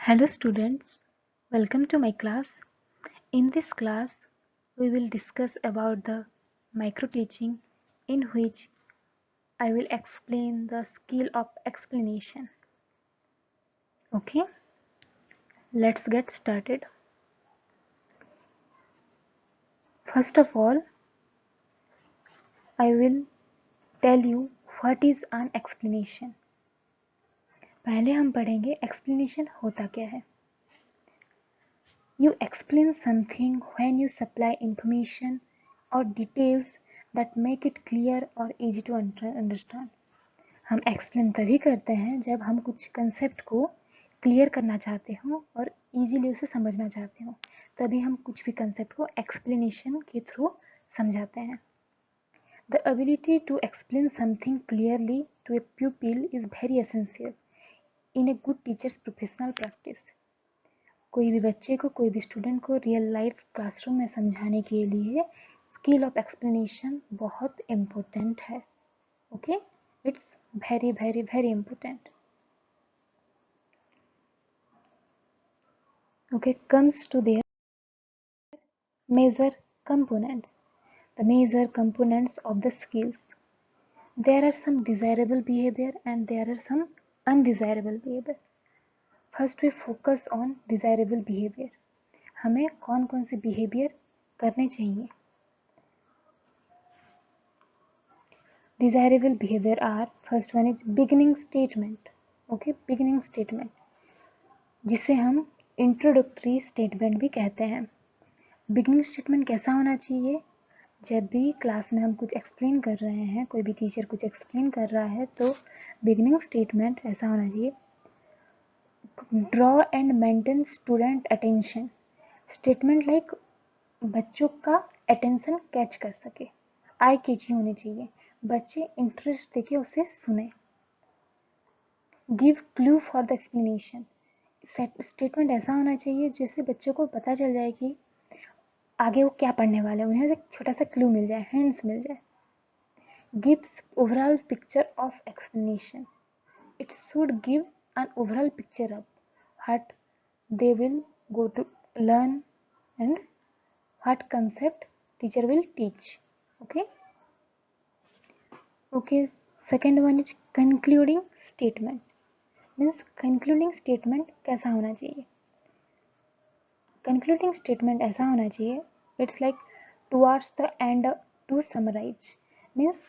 Hello students, welcome to my class. In this class, we will discuss about the micro teaching in which I will explain the skill of explanation. Okay, let's get started. First of all, I will tell you what is an explanation. पहले हम पढ़ेंगे explanation होता क्या है. You explain something when you supply information or details that make it clear or easy to understand. हम explain तभी करते हैं जब हम कुछ कंसेप्ट को क्लियर करना चाहते हो और इजीली उसे समझना चाहते हो, तभी हम कुछ भी कंसेप्ट को एक्सप्लेनेशन के थ्रू समझाते हैं. The ability to explain something clearly to a pupil is very essential in a good teacher's professional practice. कोई भी बच्चे को, कोई भी स्टूडेंट को रियल लाइफ क्लासरूम में समझाने के लिए स्किल ऑफ एक्सप्लेनेशन बहुत इम्पोर्टेंट है. Okay, it's very very important. Okay, comes to their major components. The major components of the skills. There are some desirable behavior and there are some undesirable behavior. First we focus on desirable behavior. हमें कौन कौन से behavior करने चाहिए. Desirable behavior are, first one is beginning statement. Okay, beginning statement, जिसे हम introductory statement भी कहते हैं. बिगिनिंग स्टेटमेंट कैसा होना चाहिए? जब भी क्लास में हम कुछ एक्सप्लेन कर रहे हैं, कोई भी टीचर कुछ एक्सप्लेन कर रहा है, तो बिगिनिंग स्टेटमेंट ऐसा होना चाहिए. Draw and maintain student attention. Statement like बच्चों का अटेंशन कैच कर सके, आई कैची होनी चाहिए, बच्चे इंटरेस्ट देके उसे सुने. Give clue for the explanation. Statement ऐसा होना चाहिए जिससे बच्चों को पता चल जाए कि आगे वो क्या पढ़ने वाले, उन्हें एक छोटा सा क्लू मिल जाए, हिंट्स मिल जाए. Gives overall picture of explanation. It should give an overall picture of what they will go to learn and what concept teacher will teach. Okay, second one is concluding statement. Means concluding statement कैसा होना चाहिए? Concluding statement ऐसा होना चाहिए, it's like towards the end to summarize. Means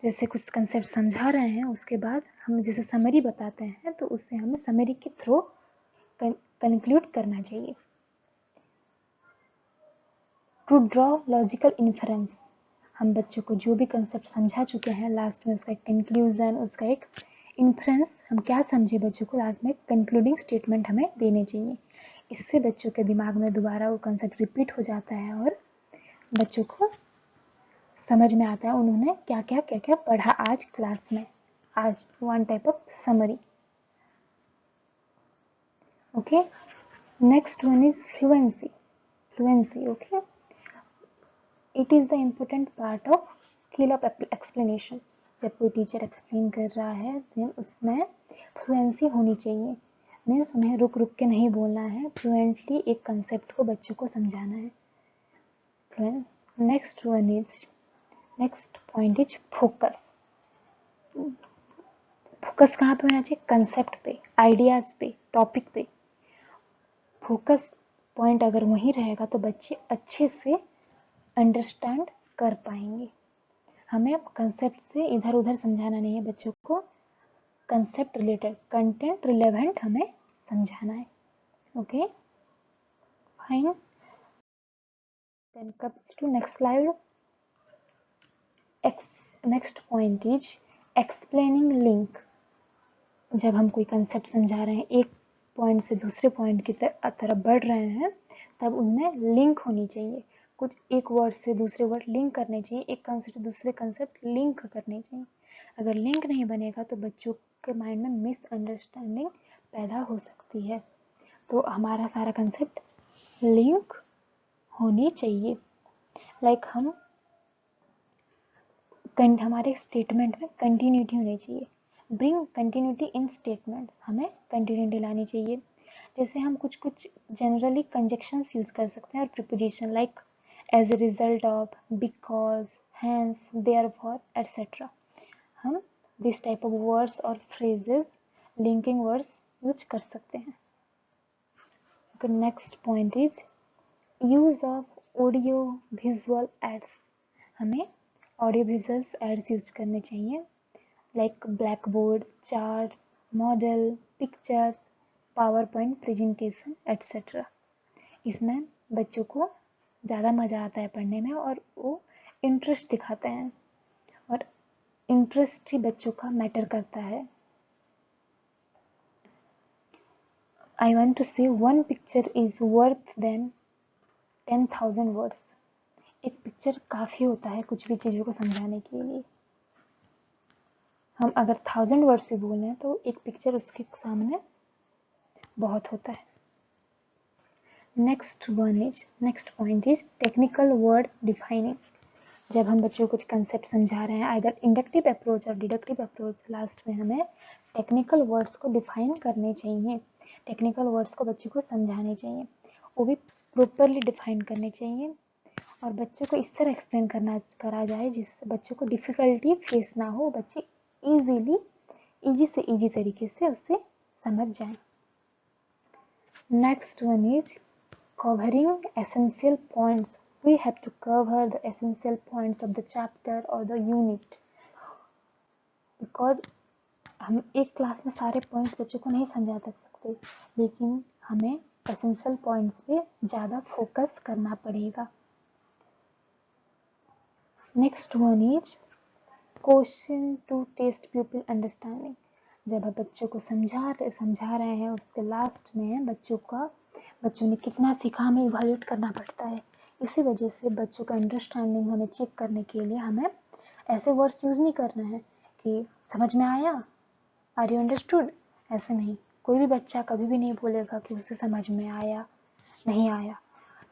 जैसे कुछ concept समझा रहे हैं, उसके बाद हम जैसे समरी बताते हैं, तो उससे हमें समरी के थ्रू कंक्लूड करना चाहिए. To draw logical inference. हम बच्चों को जो भी कंसेप्ट समझा चुके हैं, लास्ट में उसका एक कंक्लूजन, उसका एक इन्फरेंस, हम क्या समझे बच्चों को, लास्ट में कंक्लूडिंग स्टेटमेंट हमें देने चाहिए. इससे बच्चों के दिमाग में दोबारा वो कंसेप्ट रिपीट हो जाता है और बच्चों को समझ में आता है उन्होंने क्या क्या पढ़ा आज क्लास में. आज one type of summary. Okay, next one is fluency. Fluency, okay, it is the important part of skill of explanation. जब कोई टीचर एक्सप्लेन कर रहा है, देन उसमें फ्लुएंसी होनी चाहिए. मीन्स उन्हें रुक रुक के नहीं बोलना है, फ्लुएंटली एक कंसेप्ट को बच्चों को समझाना है. Next one is, next point is focus. Focus कहाँ पे होना चाहिए? कंसेप्ट पे, आइडियाज पे, टॉपिक पे. फोकस पॉइंट अगर वहीं रहेगा तो बच्चे अच्छे से अंडरस्टैंड कर पाएंगे. हमें कंसेप्ट से इधर उधर समझाना नहीं है बच्चों को, कंसेप्ट रिलेटेड, कंटेंट रिलेवेंट हमें समझाना है. Okay, fine. Then comes to next slide. Next point is explaining link. जब हम कोई कंसेप्ट समझा रहे हैं, एक पॉइंट से दूसरे पॉइंट की तरफ बढ़ रहे हैं, तब उनमें लिंक होनी चाहिए. कुछ एक वर्ड से दूसरे वर्ड लिंक करने चाहिए, एक कंसेप्ट दूसरे कंसेप्ट लिंक करने चाहिए. अगर लिंक नहीं बनेगा तो बच्चों के माइंड में मिसअंडरस्टैंडिंग पैदा हो सकती है. तो हमारा सारा कंसेप्ट लिंक होनी चाहिए. लाइक हमारे स्टेटमेंट में कंटिन्यूटी होनी चाहिए. Bring continuity in statements. हमें कंटिन्यूटी लानी चाहिए. जैसे हम कुछ कुछ जनरली कंजक्शंस यूज कर सकते हैं और preposition like as a result of, because, hence, therefore etcetera. हम दिस टाइप ऑफ वर्ड्स और फ्रेजेस, लिंकिंग वर्ड्स यूज कर सकते हैं। The next point is use of audio visual ads। हमें ऑडियो विजुअल्स एड्स यूज करने चाहिए like black board, charts, model, pictures, power point presentation etcetera. इसमें बच्चों को ज़्यादा मज़ा आता है पढ़ने में और वो इंटरेस्ट दिखाते हैं और इंटरेस्ट ही बच्चों का मैटर करता है। I want to say one picture is worth than 10,000 words। एक पिक्चर काफ़ी होता है कुछ भी चीज़ों को समझाने के लिए। हम अगर 1000 वर्ड्स भी बोल रहे हैं तो एक पिक्चर उसके सामने बहुत होता है। Next point is technical word defining. जब हम बच्चों को कुछ कंसेप्ट समझा रहे हैं आइदर इंडक्टिव अप्रोच और डिडक्टिव अप्रोच, लास्ट में हमें टेक्निकल वर्ड्स को डिफाइन करने चाहिए, टेक्निकल वर्ड्स को बच्चों को समझाने चाहिए, वो भी प्रॉपरली डिफाइन करने चाहिए और बच्चों को इस तरह एक्सप्लेन करा जाए जिससे बच्चों को डिफ़िकल्टी फेस ना हो, बच्चे इजी तरीके से उससे समझ जाएं। Next one is covering essential points। We have to cover the essential points of the chapter or the unit because हम एक क्लास में सारे पॉइंट्स बच्चों को नहीं समझा सकते, लेकिन हमें एसेंशियल पॉइंट्स पे ज़्यादा फोकस करना पड़ेगा। Next one is question to test people understanding. जब आप बच्चों को समझा रहे हैं उसके लास्ट में बच्चों ने कितना सीखा हमें इवैल्यूएट करना पड़ता है। इसी वजह से बच्चों का अंडरस्टैंडिंग हमें चेक करने के लिए हमें ऐसे वर्ड्स यूज़ नहीं करना है कि समझ में आया, आर यू अंडरस्टूड, ऐसे नहीं। कोई भी बच्चा कभी भी नहीं बोलेगा कि उसे समझ में आया, नहीं आया।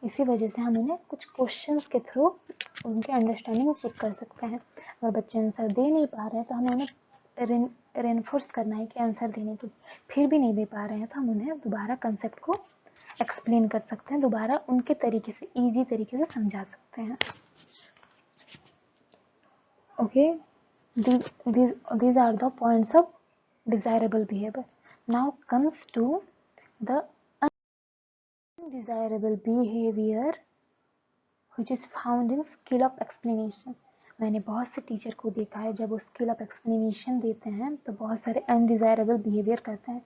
इसी वजह से हम उन्हें कुछ क्वेश्चंस के थ्रू उनके अंडरस्टैंडिंग चेक कर सकते हैं। अगर बच्चे आंसर दे नहीं पा रहे हैं तो हमें उन्हें रेनफोर्स करना है कि आंसर देने के, फिर भी नहीं दे पा रहे हैं तो हम उन्हें दोबारा कंसेप्ट को एक्सप्लेन कर सकते हैं, दोबारा उनके तरीके से इजी तरीके से समझा सकते हैं। Okay, these are the points of desirable behavior. Now comes to the undesirable behavior which is found in skill of explanation। मैंने बहुत से टीचर को देखा है जब वो स्किल ऑफ एक्सप्लेनेशन देते हैं तो बहुत सारे अनडिजायरेबल बिहेवियर करते हैं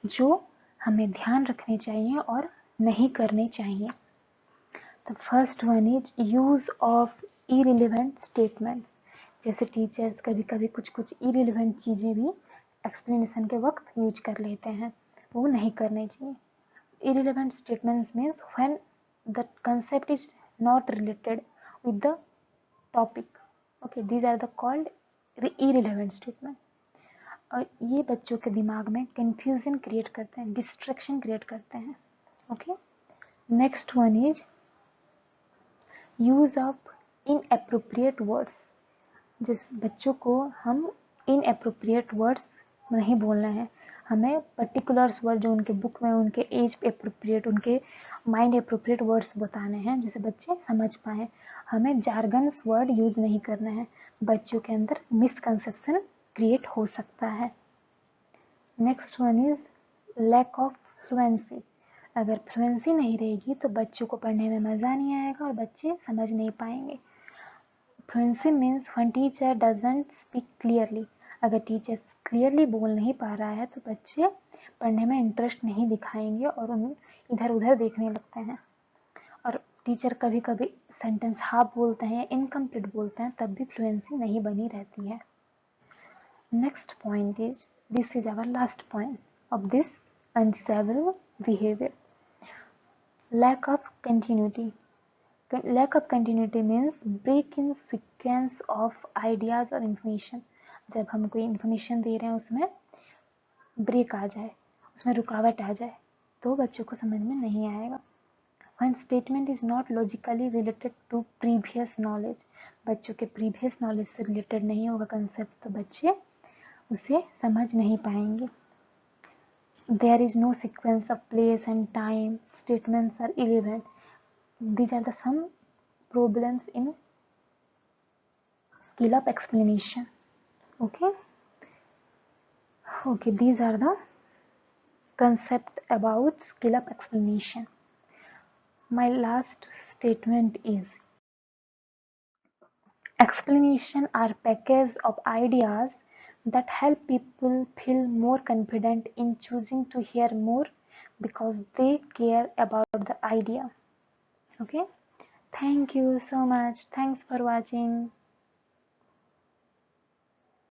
जो हमें ध्यान रखने चाहिए और नहीं करने चाहिए। The first one is use of irrelevant statements. जैसे टीचर्स कभी कभी कुछ इरिलेवेंट चीज़ें भी एक्सप्लेनेशन के वक्त यूज कर लेते हैं, वो नहीं करने चाहिए। Irrelevant statements means when the concept is not related with the topic. Okay, these are the called irrelevant statement। और ये बच्चों के दिमाग में confusion क्रिएट करते हैं, डिस्ट्रैक्शन क्रिएट करते हैं। Okay, next one is use of inappropriate words. जिस बच्चों को हम इनएप्रोप्रिएट वर्ड्स नहीं बोलना है, हमें पर्टिकुलर्स वर्ड जो उनके बुक में उनके एज अप्रोप्रिएट, उनके माइंड अप्रोप्रिएट वर्ड्स बताने हैं जिसे बच्चे समझ पाएँ। हमें जार्गन्स वर्ड यूज नहीं करना है, बच्चों के अंदर मिसकंसेप्शन क्रिएट हो सकता है। Next one is lack of fluency. अगर फ्लुएंसी नहीं रहेगी तो बच्चों को पढ़ने में मज़ा नहीं आएगा और बच्चे समझ नहीं पाएंगे। Fluency means when teacher doesn't speak clearly. अगर टीचर क्लियरली बोल नहीं पा रहा है तो बच्चे पढ़ने में इंटरेस्ट नहीं दिखाएंगे और उन्हें इधर उधर देखने लगते हैं। और टीचर कभी कभी सेंटेंस हाफ बोलते हैं, इनकम्प्लीट बोलते हैं, तब भी फ्लुएंसी नहीं बनी रहती है। Next point is, this is our last point of this undesirable behaviour, lack of continuity. Lack of continuity means break in sequence of ideas or information। जब हम कोई information दे रहे हैं उसमें ब्रेक आ जाए, उसमें रुकावट आ जाए तो बच्चों को समझ में नहीं आएगा। When statement is not logically related to previous knowledge, बच्चों के previous knowledge से related नहीं होगा concept तो बच्चे उसे समझ नहीं पाएंगे। There is no sequence of place and time. Statements are irrelevant. These are the some problems in skill of explanation. Okay. Okay, these are the concept about skill of explanation. My last statement is explanation are package of ideas that help people feel more confident in choosing to hear more because they care about the idea. Okay. Thank you so much. Thanks for watching.